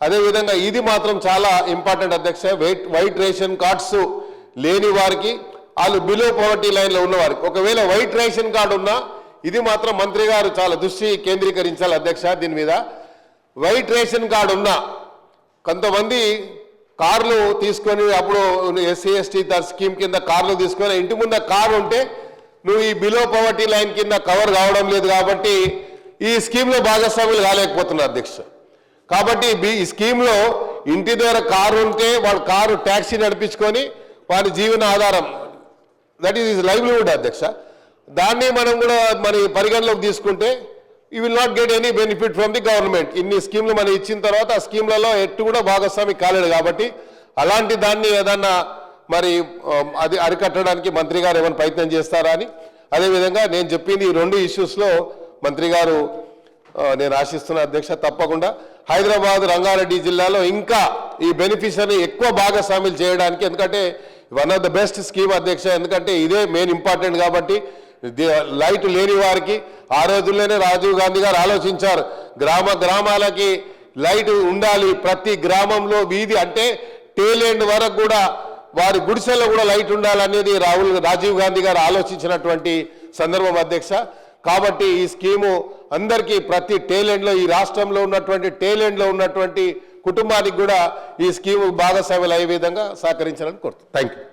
అదేవిధంగా ఇది మాత్రం చాలా ఇంపార్టెంట్ అధ్యక్ష, వైట్ రేషన్ కార్డ్స్ లేని వారికి, వాళ్ళు బిలో పవర్టీ లైన్లో ఉన్నవారికి, ఒకవేళ వైట్ రేషన్ కార్డు ఉన్నా ఇది మాత్రం మంత్రి గారు చాలా దృష్టి కేంద్రీకరించాలి అధ్యక్ష. దీని మీద వైట్ రేషన్ కార్డు ఉన్నా కొంతమంది కార్లు తీసుకొని, అప్పుడు ఎస్సీ ఎస్టీ స్కీమ్ కింద కార్లు తీసుకొని ఇంటి ముందు కారు ఉంటే నువ్వు ఈ బిలో పవర్టీ లైన్ కింద కవర్ కావడం లేదు కాబట్టి ఈ స్కీమ్లో భాగస్వాములు కాలేకపోతున్నారు అధ్యక్ష. కాబట్టి ఈ స్కీమ్లో ఇంటి దగ్గర కారు ఉంటే వాడు కారు ట్యాక్సీ నడిపించుకొని వాడి జీవన ఆధారం, దట్ ఈజ్ లైవ్లీహుడ్ అధ్యక్ష. దాన్ని మనం కూడా మన పరిగణలోకి తీసుకుంటే you will not get any benefit from the government. ఇన్ని స్కీమ్లు మనం ఇచ్చిన తర్వాత ఆ స్కీమ్లలో ఎట్టు కూడా భాగస్వామి కాలేడు కాబట్టి అలాంటి దాన్ని ఏదన్నా మరి అది అరికట్టడానికి మంత్రి గారు ఏమైనా ప్రయత్నం చేస్తారా అని, అదేవిధంగా నేను చెప్పింది ఈ 2 ఇష్యూస్లో మంత్రి గారు నేను ఆశిస్తున్న అధ్యక్ష తప్పకుండా హైదరాబాద్ రంగారెడ్డి జిల్లాలో ఇంకా ఈ బెనిఫిషియరీ ఎక్కువ భాగస్వాములు చేయడానికి, ఎందుకంటే one of the best scheme అధ్యక్ష, ఎందుకంటే ఇదే మెయిన్ ఇంపార్టెంట్ కాబట్టి లైట్ లేని వారికి ఆ రోజుల్లోనే రాజీవ్ గాంధీ గారు ఆలోచించారు, గ్రామాలకి లైట్ ఉండాలి, ప్రతి గ్రామంలో వీధి అంటే టేలెండ్ వరకు కూడా వారి గుడిసెల్లో కూడా లైట్ ఉండాలనేది రాజీవ్ గాంధీ గారు ఆలోచించినటువంటి సందర్భం అధ్యక్ష. కాబట్టి ఈ స్కీము అందరికీ ప్రతి టేలెంట్లో, ఈ రాష్ట్రంలో ఉన్నటువంటి టేలెంట్లో ఉన్నటువంటి కుటుంబానికి కూడా ఈ స్కీము భాగస్వాములు అయ్యే విధంగా సహకరించాలని కోరుతున్నాను. Thank you.